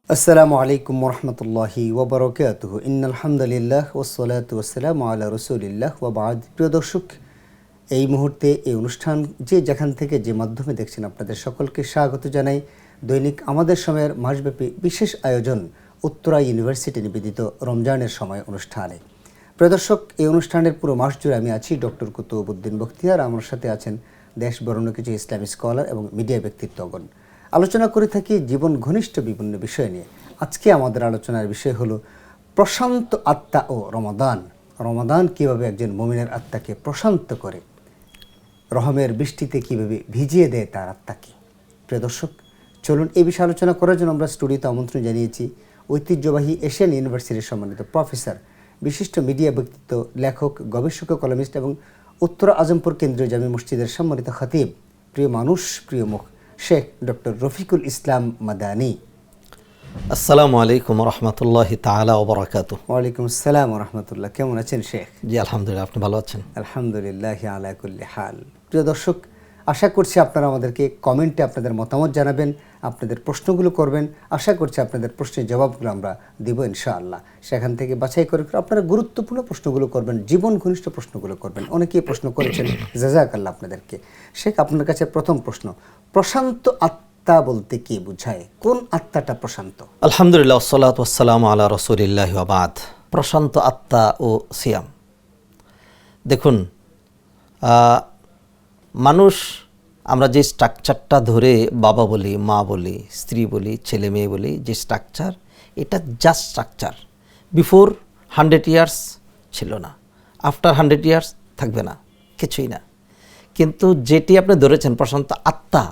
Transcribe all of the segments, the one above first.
আসসালামু আলাইকুম ওরহমতুল্লাহি ওবরাকাতুহু ইন্নাল হামদুলিল্লাহ ওয়াসসালাতু ওয়াসসালামু আলা রাসূলিল্লাহ ওয়া বা'দ। প্রিয় দর্শক, এই মুহূর্তে এই অনুষ্ঠান যে যেখান থেকে যে মাধ্যমে দেখছেন আপনাদের সকলকে স্বাগত জানাই দৈনিক আমাদের সময়ের মাসব্যাপী বিশেষ আয়োজন উত্তরা ইউনিভার্সিটি নিবেদিত রমজানের সময় অনুষ্ঠানে। প্রিয় দর্শক, এই অনুষ্ঠানের পুরো মাস জুড়ে আমি আছি ডক্টর কুতুবউদ্দিন বখতিয়ার। আমার সাথে আছেন দেশ বরেণ্য কিছু ইসলামী স্কলার এবং মিডিয়া ব্যক্তিত্বগণ। আলোচনা করে থাকি জীবন ঘনিষ্ঠ বিভিন্ন বিষয় নিয়ে। আজকে আমাদের আলোচনার বিষয় হলো প্রশান্ত আত্মা ও রমাদান। রমাদান কীভাবে একজন মুমিনের আত্মাকে প্রশান্ত করে, রহমের বৃষ্টিতে কীভাবে ভিজিয়ে দেয় তার আত্মাকে। প্রিয় দর্শক, চলুন এই বিষয়ে আলোচনা করার জন্য আমরা স্টুডিওতে আমন্ত্রণ জানিয়েছি ঐতিহ্যবাহী এশিয়ান ইউনিভার্সিটির সম্মানিত প্রফেসর, বিশিষ্ট মিডিয়া ব্যক্তিত্ব, লেখক, গবেষক, কলামিস্ট এবং উত্তর আজমপুর কেন্দ্রীয় জামি মসজিদের সম্মানিত খতিব, প্রিয় মানুষ, প্রিয় মুখ, শেখ ডক্টর রফিকুল ইসলাম মাদানী। আসসালামু আলাইকুম রহমতুল্লাহি তাআলা ওয়া বারাকাতুহু। ওয়ালাইকুম আসসালাম রহমতুল্লাহ। কেমন আছেন শেখ? জি আলহামদুলিল্লাহ, আপনি ভালো আছেন? আলহামদুলিল্লাহ আলা কুল্লি হাল। প্রিয় দর্শক, আশা করছি আপনারা আমাদেরকে কমেন্টে আপনাদের মতামত জানাবেন, আপনাদের প্রশ্নগুলো করবেন। আশা করছি আপনাদের প্রশ্নের জবাবগুলো আমরা দেব ইনশাআল্লাহ। সেখান থেকে বাছাই করে আপনারা গুরুত্বপূর্ণ প্রশ্নগুলো করবেন, জীবন ঘনিষ্ঠ প্রশ্নগুলো করবেন। অনেকেই প্রশ্ন করেছেন, জাযাকাল্লাহ আপনাদেরকে। শেখ, আপনার কাছে প্রথম প্রশ্ন, প্রশান্ত আত্মা বলতে কি বোঝায়? কোন আত্মাটা প্রশান্ত? আলহামদুলিল্লাহ, ওয়াসসালাতু ওয়াসসালামু আলা রাসূলিল্লাহি ওয়া বা'দ। প্রশান্ত আত্মা ও সিয়াম। দেখুন, মানুষ, আমরা যে স্ট্রাকচারটা ধরে বাবা বলি, মা বলি, স্ত্রী বলি, ছেলে মেয়ে বলি, যে স্ট্রাকচার, এটা জাস্ট স্ট্রাকচার। বিফোর 100 ইয়ার্স ছিল না, আফটার 100 ইয়ার্স থাকবে না, কিছুই না। কিন্তু যেটি আপনি ধরেছেন প্রশান্ত আত্মা,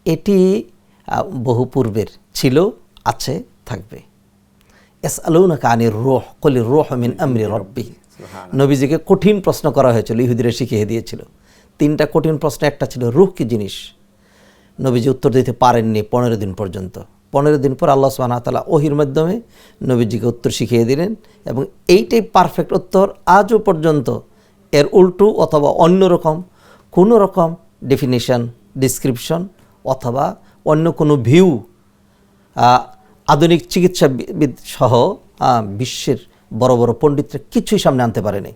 এটি বহু পূর্বের ছিল, আছে, থাকবে। ইয়াসআলুনাকা আনির রূহ কুলির রূহু মিন আমরি রাব্বি। নবীজিকে কঠিন প্রশ্ন করা হয়েছিল, ইহুদিরা শিখিয়ে দিয়েছিল 3টা কঠিন প্রশ্ন। একটা ছিল রূহ কি জিনিস। নবীজি উত্তর দিতে পারেননি 15 দিন পর্যন্ত। 15 দিন পর আল্লাহ সুবহানাহু ওয়া তাআলা ওহীর মাধ্যমে নবীজিকে উত্তর শিখিয়ে দিলেন, এবং এইটাই পারফেক্ট উত্তর আজও পর্যন্ত। এর উল্টো অথবা অন্যরকম কোনো রকম ডেফিনিশন, ডিসক্রিপশন অথবা অন্য কোনো ভিউ আধুনিক চিকিৎসাবিদ সহ বিশ্বের বড় বড় পণ্ডিতরা কিছুই সামনে আনতে পারেনি।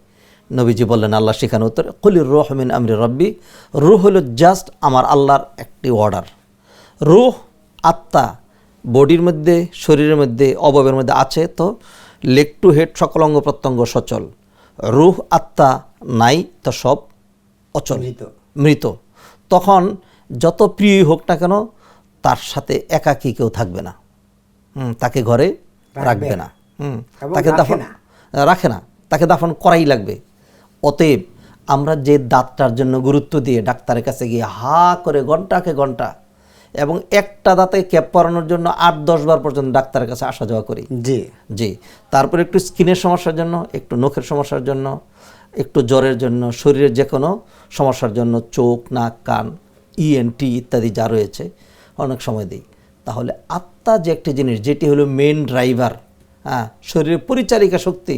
নবীজি বললেন আল্লাহ শিখানো উত্তর, কুলির রূহ মিন আমরি রাব্বি। রূহ হলো জাস্ট আমার আল্লাহর একটি অর্ডার। রূহ আত্মা বডির মধ্যে, শরীরের মধ্যে, অবয়বের মধ্যে আছে, তো লেগ টু হেড সকল অঙ্গ প্রত্যঙ্গ সচল। রূহ আত্মা নাই তো সব অচল, মৃত। তখন যত প্রিয় হোক না কেন, তার সাথে একাকী কেউ থাকবে না, তাকে ঘরে রাখবে না, তাকে দাফন রাখে না, তাকে দাফন করাই লাগবে। অতএব আমরা যে দাঁতটার জন্য গুরুত্ব দিয়ে ডাক্তারের কাছে গিয়ে হা করে ঘন্টাকে ঘন্টা, এবং একটা দাঁতে ক্যাপ পরানোর জন্য 8-10 বার পর্যন্ত ডাক্তারের কাছে আসা যাওয়া করি। জি জি। তারপরে একটু স্কিনের সমস্যার জন্য, একটু নখের সমস্যার জন্য, একটু জ্বরের জন্য, শরীরের যে কোনো সমস্যার জন্য, চোখ, নাক, কান, ইএনটি ইত্যাদি যা রয়েছে, অনেক সময় দিই। তাহলে আত্মা যে একটি জিনিস, যেটি হলো মেন ড্রাইভার, শরীরের পরিচারিকা শক্তি,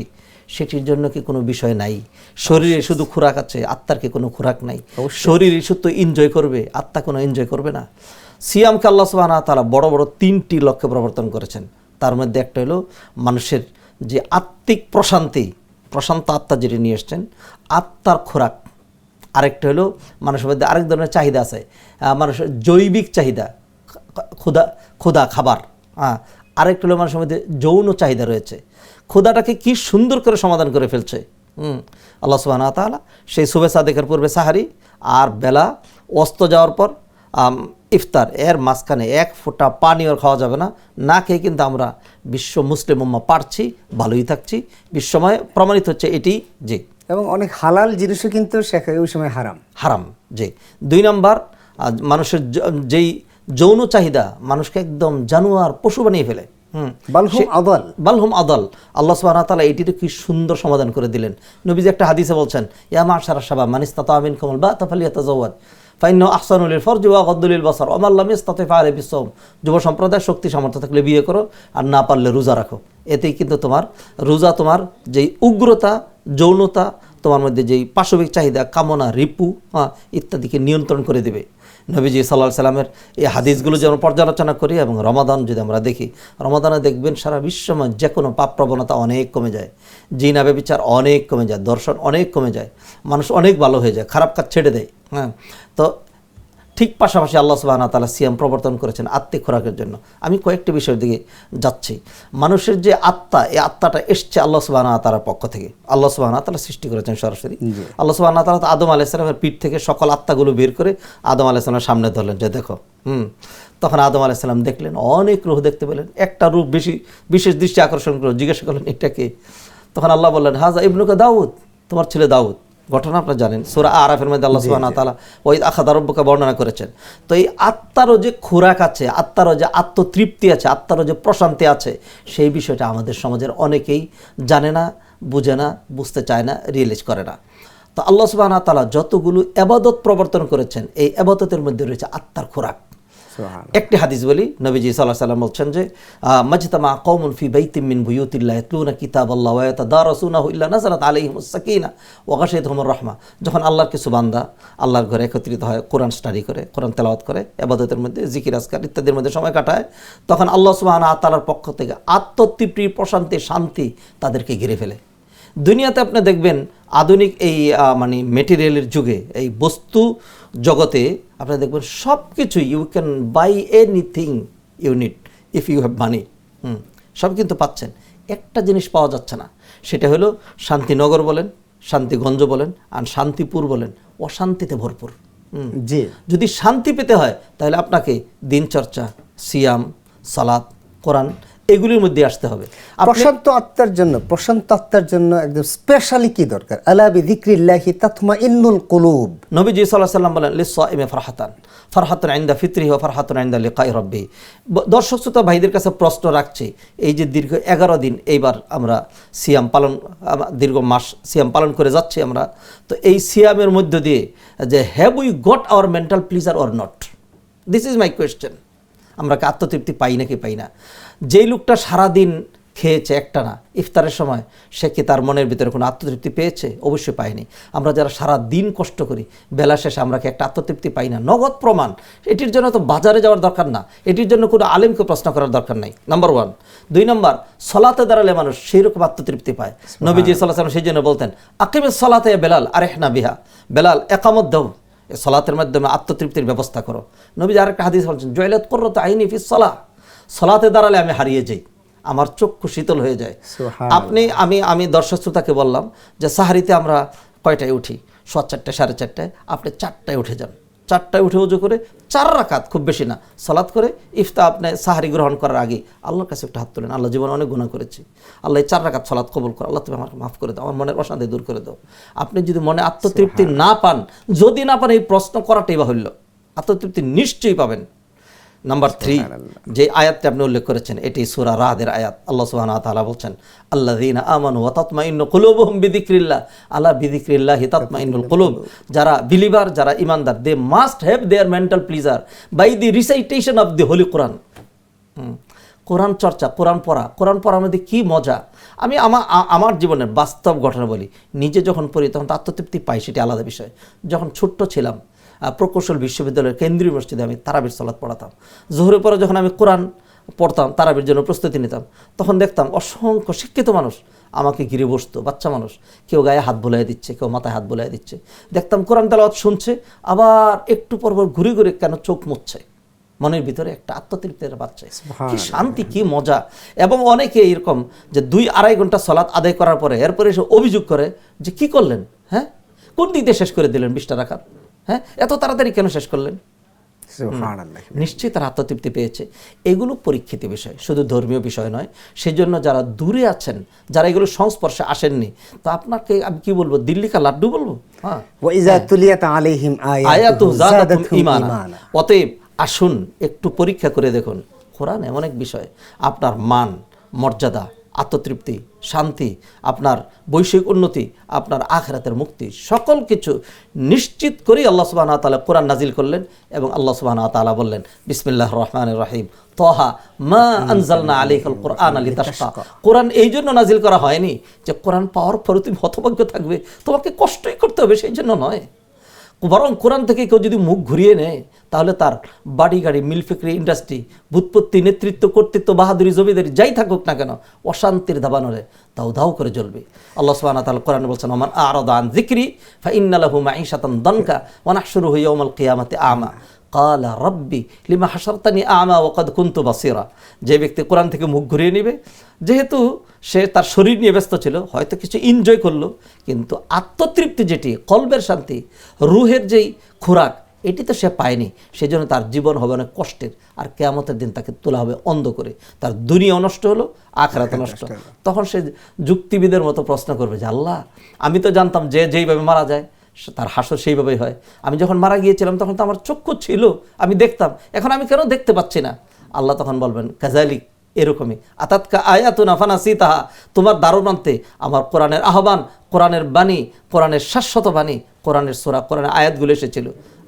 সেটির জন্য কি কোনো বিষয় নাই? শরীরে শুধু খোরাক আছে, আত্মার কি কোনো খোরাক নাই? শরীরে শুধু এনজয় করবে, আত্মা কোনো এনজয় করবে না। সিয়ামকে আল্লাহ সুবহানাহু ওয়া তাআলা বড় বড় 3টি লক্ষ্যে প্রবর্তন করেছেন। তার মধ্যে একটা হলো মানুষের যে আত্মিক প্রশান্তি, প্রশান্ত আত্মা যেটি নিয়ে এসছেন, আত্মার খোরাক। আরেকটা হলো মানুষের মধ্যে আরেক ধরনের চাহিদা আছে, মানুষের জৈবিক চাহিদা, ক্ষুধা খাবার। আরেকটা হলো মানুষের মধ্যে যৌন চাহিদা রয়েছে। ক্ষুধাটাকে কি সুন্দর করে সমাধান করে ফেলছে আল্লাহ সুবহানাহু ওয়া তাআলা। সেই সুবহে সাদেকের পূর্বে সাহারি, আর বেলা অস্ত যাওয়ার পর ইফতার, এর মাঝখানে 1 ফোঁটা পানিও খাওয়া যাবে না। না খেয়ে কিন্তু আমরা বিশ্ব মুসলিম উম্মাহ পারছি, ভালোই থাকছি। বিশ্বময় প্রমাণিত হচ্ছে এটি। জি। এবং অনেক হালাল জিনিসও কিন্তু ওই সময় হারাম। জি। 2 নম্বর, মানুষের যেই যৌন চাহিদা মানুষকে একদম জানোয়ার, পশু বানিয়ে ফেলে। বালহুম আদাল। আল্লাহ সুবহানাহু ওয়া তাআলা এটিতে কি সুন্দর সমাধান করে দিলেন। নবীজি একটা হাদিসে বলছেন, ইয়া মাশারাশ শাবাব মান ইসতাতা মিনকুমুল বা'তা ফালিয়াতাযাওয়াজ ফাইন্নাহু আহসানু লিল ফারজি ওয়া আগাদ্দু লিল বাসার ওয়া মান লাম ইসতাতি ফাআলাইহি বিসসাওম। যুব সম্প্রদায়, শক্তি সামর্থ্য থাকলে বিয়ে করো, আর না পারলে রোজা রাখো। এতেই কিন্তু তোমার রোজা, তোমার যেই উগ্রতা, যৌনতা, তোমার মধ্যে যেই পাশবিক চাহিদা, কামনা, রিপু ইত্যাদিকে নিয়ন্ত্রণ করে দেবে। নবীজি সাল্লাল্লাহু আলাইহি সাল্লামের এই হাদিসগুলো যেমন পর্যালোচনা করি এবং রমাদান যদি আমরা দেখি, রমাদানে দেখবেন সারা বিশ্বময় যে কোনো পাপ প্রবণতা অনেক কমে যায়, জিনা ব্যভিচার অনেক কমে যায়, দর্শন অনেক কমে যায়, মানুষ অনেক ভালো হয়ে যায়, খারাপ কাজ ছেড়ে দেয়। তো ঠিক পাশাপাশি আল্লাহ সুবহানাহু ওয়া তাআলা সিয়াম প্রবর্তন করেছেন আত্মিক খোরাকের জন্য। আমি কয়েকটি বিষয়ের দিকে যাচ্ছি। মানুষের যে আত্মা, এই আত্মাটা এসছে আল্লাহ সুবহানাহু ওয়া তাআলার পক্ষ থেকে। আল্লাহ সুবহানাহু ওয়া তাআলা সৃষ্টি করেছেন সরাসরি। আল্লাহ সুবহানাহু ওয়া তাআলা আদম আলাইহিস সালামের পিঠ থেকে সকল আত্মাগুলো বের করে আদম আলাইহিস সালামের সামনে ধরলেন যে দেখো। তখন আদম আলাইহিস সালাম দেখলেন, অনেক রূহ দেখতে পেলেন, একটা রূপ বিশেষ দৃষ্টি আকর্ষণ করলো, জিজ্ঞাসা করলেন এটা কে? তখন আল্লাহ বললেন হাযা ইবনুকা দাউদ, তোমার ছেলে দাউদ। ঘটনা আপনারা জানেন, সূরা আরাফের মধ্যে আল্লাহ সুবহানাহু ওয়া তাআলা ওয়াইদ আখাযা রাব্বুকা বর্ণনা করেছেন। তো এই আত্মারও যে খোরাক আছে, আত্মারও যে আত্মতৃপ্তি আছে, আত্মারও যে প্রশান্তি আছে, সেই বিষয়টা আমাদের সমাজের অনেকেই জানে না, বুঝে না, বুঝতে চায় না, রিয়েলাইজ করে না। তো আল্লাহ সুবহানাহু ওয়া তাআলা যতগুলো ইবাদত প্রবর্তন করেছেন, এই ইবাদতের মধ্যে রয়েছে আত্মার খোরাক। একটি হাদিস বলি, নবীজি সাল্লাল্লাহু আলাইহি ওয়াসাল্লাম বলছেন যে মাজতামা কওমুন ফি বাইতিন মিন বুয়ুতিল্লাহি ইয়াতলুনা কিতাবাল্লাহি ওয়া ইয়াতাদারাসুনাহু ইল্লা নাযালাত আলাইহিমুস সাকিনা ওয়া গাশিয়াতুহুমুর রাহমা। যখন আল্লাহর কিছু বান্দা আল্লাহর ঘরে একত্রিত হয়, কোরআন স্টাডি করে, কোরআন তেলাওয়াত করে, ইবাদতের মধ্যে জিকির আজকার ইত্যাদির মধ্যে সময় কাটায়, তখন আল্লাহ সুবহানাহু ওয়া তাআলার পক্ষ থেকে আত্মতৃপ্তি, প্রশান্তি, শান্তি তাদেরকে ঘিরে ফেলে। দুনিয়াতে আপনি দেখবেন আধুনিক এই মানে মেটেরিয়ালের যুগে, এই বস্তু জগতে আপনি দেখবেন সব কিছু you can buy anything you need if you have money, সব কিন্তু পাচ্ছেন। একটা জিনিস পাওয়া যাচ্ছে না, সেটা হলো শান্তিনগর বলেন, শান্তিগঞ্জ বলেন, আর শান্তিপুর বলেন, অশান্তিতে ভরপুর। জি, যদি শান্তি পেতে হয় তাহলে আপনাকে দিনচর্চা, সিয়াম, সালাত, কোরআন এগুলির মধ্যে আসতে হবে। প্রশান্ত আত্মার জন্য একদম স্পেশালি কি দরকার? আলা বিযিক্রিল্লাহি তাতমাইন্নুল কুলুব। নবীজি সাল্লাল্লাহু আলাইহি ওয়াসাল্লাম বলেন লিস-সাইমি ফারহাতুন ইনদা ফিতরিহি ওয়া ফারহাতুন ইনদা লিকাই রাব্বি। দর্শক শ্রোতা ভাইদের কাছে প্রশ্ন রাখছি, এই যে দীর্ঘ 11 দিন এইবার আমরা সিয়াম পালন, দীর্ঘ মাস সিয়াম পালন করে যাচ্ছি আমরা, তো এই সিয়ামের মধ্য দিয়ে যে have we got hour mental pleasure or not, this is my question. আমরা কি আত্মতৃপ্তি পাই নাকি পাই না? যেই লোকটা সারাদিন খেয়েছে একটানা, ইফতারের সময় সে কি তার মনের ভিতরে কোনো আত্মতৃপ্তি পেয়েছে? অবশ্যই পায়নি। আমরা যারা সারা দিন কষ্ট করি, বেলা শেষে আমরা কি একটা আত্মতৃপ্তি পাই না? নগদ প্রমাণ। এটির জন্য তো বাজারে যাওয়ার দরকার না, এটির জন্য কোনো আলেমকে প্রশ্ন করার দরকার নাই, নাম্বার 1। 2 নম্বর, সলাতে দাঁড়ালে মানুষ সেই রকম আত্মতৃপ্তি পায়। নবীজি সাল্লাল্লাহু আলাইহি ওয়াসাল্লাম সেই জন্য বলতেন আকিমিস সালাতা ইয়া বেলাল আরিহনা বিহা, বেলাল একামত দাও, সলাতের মাধ্যমে আত্মতৃপ্তির ব্যবস্থা করো। নবীজি আরেকটা হাদিস বলছেন জুইলাত কুররাতু আইনি ফিস সালাহ, সলাতে দাঁড়ালে আমি হারিয়ে যাই, আমার চক্ষু শীতল হয়ে যায়। আমি দর্শক শ্রোতাকে বললাম যে সাহারিতে আমরা কয়টায় উঠি? 4:30 4:30, আপনি 4টায় উঠে যান, 4টায় উঠে উজু করে 4 রাকাত, খুব বেশি না, সালাত করে আপনি সাহারি গ্রহণ করার আগে আল্লাহর কাছে একটা হাত তোলেন, আল্লাহ জীবনে অনেক গুনাহ করেছি, আল্লাহ এই 4 রাকাত সালাত কবুল করো, আল্লাহ তুমি আমাকে মাফ করে দাও, আমার মনের অশান্তি দূর করে দাও। আপনি যদি মনে আত্মতৃপ্তি না পান, যদি না পান, এই প্রশ্ন করাটাই বাহুল্য, আত্মতৃপ্তি নিশ্চয়ই পাবেন। নাম্বার 3, যে আয়াতটি আপনি উল্লেখ করেছেন, এটি সূরা রাদের আয়াত। আল্লাহ সুবহানাহু ওয়া তাআলা বলছেন আল্লাযীনা আমানু ওয়া তাতমাইন্নু কুলুবুহুম বিযিকরিল্লাহ, আলা বিযিকরিল্লাহি তাতমাইন্নুল কুলুব। যারা বিলিভার, যারা ইমানদার, they must have their mental pleasure by the recitation of the holy Quran. Quran চর্চা, কোরআন পড়ার মধ্যে কি মজা! আমি আমার জীবনের বাস্তব ঘটনা বলি, নিজে যখন পড়ি তখন আত্মতৃপ্তি পাই, সেটি আলাদা বিষয়। যখন ছোট্ট ছিলাম, প্রকৌশল বিশ্ববিদ্যালয়ের কেন্দ্রীয় মসজিদে আমি তারাবির সালাত পড়াতাম। জোহরের পরে যখন আমি কোরআন পড়তাম, তারাবির জন্য প্রস্তুতি নিতাম, তখন দেখতাম অসংখ্য শিক্ষিত মানুষ আমাকে ঘিরে বসতো, বাচ্চা মানুষ, কেউ গায়ে হাত বোলাই দিচ্ছে, কেউ মাথায় হাত বোলাই দিচ্ছে। দেখতাম কোরআন তেলাওয়াত শুনছে, আবার একটু পর ঘুরে ঘুরে কেন চোখ মুছছে, মনের ভিতরে একটা আত্মতৃপ্তির বাচ্চা, কি শান্তি, কি মজা। এবং অনেকে এরকম যে 2-2.5 ঘন্টা সালাত আদায় করার পরে এরপরে এসে অভিযোগ করে যে কি করলেন, হ্যাঁ কোন দিক দিয়ে শেষ করে দিলেন 20টা রাকাত, হ্যাঁ এত তাড়াতাড়ি কেন শেষ করলেন? নিশ্চয়ই তারা আত্মতৃপ্তি পেয়েছে। এগুলো পরীক্ষিত বিষয়, শুধু ধর্মীয় বিষয় নয়। সেজন্য যারা দূরে আছেন, যারা এগুলো সংস্পর্শে আসেননি, তো আপনাকে আমি কি বলবো, দিল্লি কা লাড্ডু বলবো? হ্যাঁ, ওয়াইযা তুলিয়াত আলাইহিম আয়াতুহু যাদাতুহুম ঈমানা। অতএব আসুন একটু পরীক্ষা করে দেখুন, কোরআন এমন এক বিষয়, আপনার মান, মর্যাদা, আত্মতৃপ্তি, শান্তি, আপনার বৈষয়িক উন্নতি, আপনার আখিরাতের মুক্তি, সকল কিছু নিশ্চিত করেই আল্লাহ সুবহানাহু ওয়া তাআলা কোরআন নাজিল করলেন। এবং আল্লাহ সুবহানাহু ওয়া তাআলা বললেন, বিসমিল্লাহির রহমানির রহিম, তহা মা আনজালনা আলাইকাল কুরআনা লিতাশকা। কোরআন এই জন্য নাজিল করা হয়নি যে কোরআন পাওয়ার পরে তুমি হতভাগ্য থাকবে, তোমাকে কষ্টই করতে হবে, সেই জন্য নয়। বরং কোরআন থেকে কেউ যদি মুখ ঘুরিয়ে নেয় তাহলে তার বাড়ি গাড়ি, মিল ফ্যাক্টরি, ইন্ডাস্ট্রি, বুৎপত্তি, নেতৃত্ব, কর্তৃত্ব, বাহাদুরি, জমিদারি যাই থাকুক না কেন, অশান্তির দাবানলে দাউ দাউ করে জ্বলবে। আল্লাহ সুবহানাহু ওয়া তাআলা কোরআনে বলছেন, ওমান আ'রাদা আন যিকরি ফাইন্না লাহু মাঈশাতান দানকা ওয়া নাহশুরুহু ইয়াওমাল কিয়ামাতি আমা ক্বালা রাব্বি লিমা হাশারতানি আমা ওয়া ক্বাদ কুনতু বাসীরা। যে ব্যক্তি কোরআন থেকে মুখ ঘুরিয়ে নেবে, যেহেতু সে তার শরীর নিয়ে ব্যস্ত ছিল, হয়তো কিছু এনজয় করলো, কিন্তু আত্মতৃপ্তি যেটি, কলবের শান্তি, রুহের যেই খোরাক, এটি তো সে পায়নি। সেজন্য তার জীবন হবে অনেক কষ্টের, আর কিয়ামতের দিন তাকে তোলা হবে অন্ধ করে। তার দুনিয়াও নষ্ট হলো, আখিরাত নষ্ট। তখন সে যুক্তিবিদের মতো প্রশ্ন করবে যে, আল্লাহ, আমি তো জানতাম যে যেইভাবে মারা যায় তার হাসর সেইভাবেই হয়। আমি যখন মারা গিয়েছিলাম তখন তো আমার চক্ষু ছিল, আমি দেখতাম, এখন আমি কেন দেখতে পাচ্ছি না? আল্লাহ তখন বলবেন, কাযালিক, এরকমই, আতাতকা আয়াতুনা ফানাসিতাহা, তোমার দারুণান্তে আমার কোরআনের আহ্বান, কোরআনের বাণী, কোরআনের শাশ্বত বাণী, কোরআনের সূরা, কোরআনের আয়াতগুলো এসেছিল,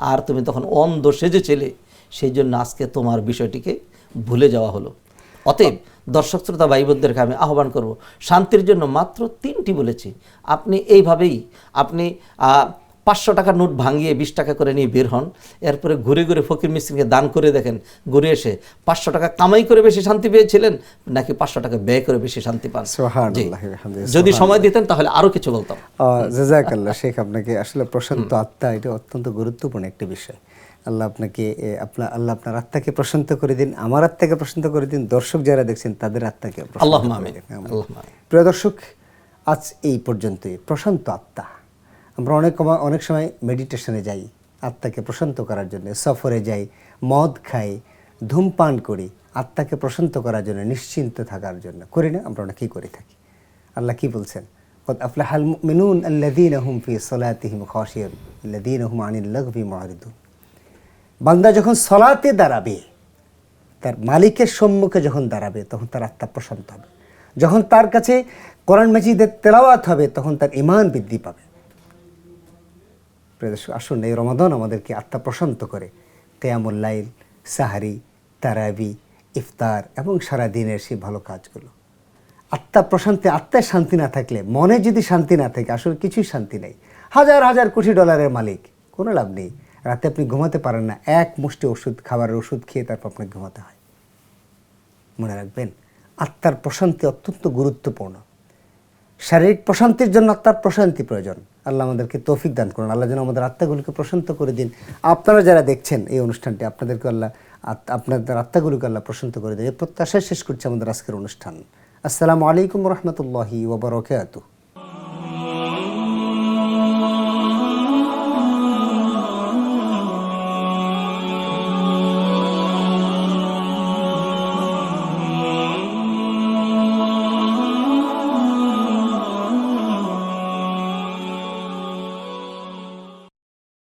আর তুমি তখন অন্ধ সেজেছিলে, সেই জন্য আজকে তোমার বিষয়টিকে ভুলে যাওয়া হলো। অতএব দর্শক শ্রোতা ভাই বোনদেরকে আমি আহ্বান করব, শান্তির জন্য মাত্র 3টি বলেছি। আপনি এইভাবেই আপনি 500 টাকার নোট ভাঙিয়ে 20 টাকা করে নিয়ে বের হন, এরপরে ঘুরে ঘুরে ফকির মিসকিনকে দান করে দেখেন, ঘুরে এসে 500 টাকা কামাই করে বেশি শান্তি পেয়েছিলেন নাকি 500 টাকা ব্যয় করে বেশি শান্তি পান? সুবহানাল্লাহ, আলহামদুলিল্লাহ। যদি সময় দিতেন তাহলে আরো কিছু বলতাম। জাযাকাল্লাহ শেখ, আপনাকে আসলে প্রশান্ত আত্মা এটা অত্যন্ত গুরুত্বপূর্ণ একটি বিষয়। আল্লাহ আপনাকে আল্লাহ আপনার আত্মাকে প্রশান্ত করে দিন, আমার আত্মাকে প্রশান্ত করে দিন, দর্শক যারা দেখছেন তাদের আত্মাকে প্রশান্ত আল্লাহুম্মা করে আমিন, দিন। আল্লাহুম্মা আমিন। প্রিয় দর্শক, আজ এই পর্যন্তই। প্রশান্ত আত্মা, আমরা অনেক সময় মেডিটেশনে যাই আত্মাকে প্রশান্ত করার জন্য, সফরে যাই, মদ খাই, ধূমপান করি আত্মাকে প্রশান্ত করার জন্য, নিশ্চিন্ত থাকার জন্য, করি না? আমরা অনেকেই করে থাকি। আল্লাহ কি বলছেন? قد أفلح المؤمنون الذين هم في صلاتهم خاشعون الذين هم عن اللغو معرضون। বান্দা যখন সালাতে দাঁড়াবে, তার মালিকের সম্মুখে যখন দাঁড়াবে, তখন তার আত্মা প্রশান্ত হবে। যখন তার কাছে কোরআন মাজিদের তেলাওয়াত হবে, তখন তার ঈমান বৃদ্ধি পাবে। প্রিয় দর্শক, আসুন এই রমাদান আমাদেরকে আত্মা প্রশান্ত করে কিয়ামুল লাইল, সাহারি, তারাবি, ইফতার এবং সারাদিনের সেই ভালো কাজগুলো। আত্মা প্রশান্তি, আত্মায় শান্তি না থাকলে, মনে যদি শান্তি না থাকে, আসলে কিছুই শান্তি নেই। হাজার হাজার কোটি ডলারের মালিক, কোনো লাভ নেই। রাতে আপনি ঘুমাতে পারেন না, এক মুষ্টি ওষুধ, খাবারের ওষুধ খেয়ে তারপর আপনাকে ঘুমাতে হয়। মনে রাখবেন, আত্মার প্রশান্তি অত্যন্ত গুরুত্বপূর্ণ। শারীরিক প্রশান্তির জন্য আত্মার প্রশান্তি প্রয়োজন। আল্লাহ আমাদেরকে তৌফিক দান করুন। আল্লাহ যেন আমাদের আত্মাগুলিকে প্রশান্ত করে দিন। আপনারা যারা দেখছেন এই অনুষ্ঠানটি, আপনাদেরকে আল্লাহ, আপনাদের আত্মাগুলিকে আল্লাহ প্রশান্ত করে দিন। এই প্রত্যাশায় শেষ করছি আমাদের আজকের অনুষ্ঠান। আসসালামু আলাইকুম রহমতুল্লাহি ওয়া বারাকাতুহু।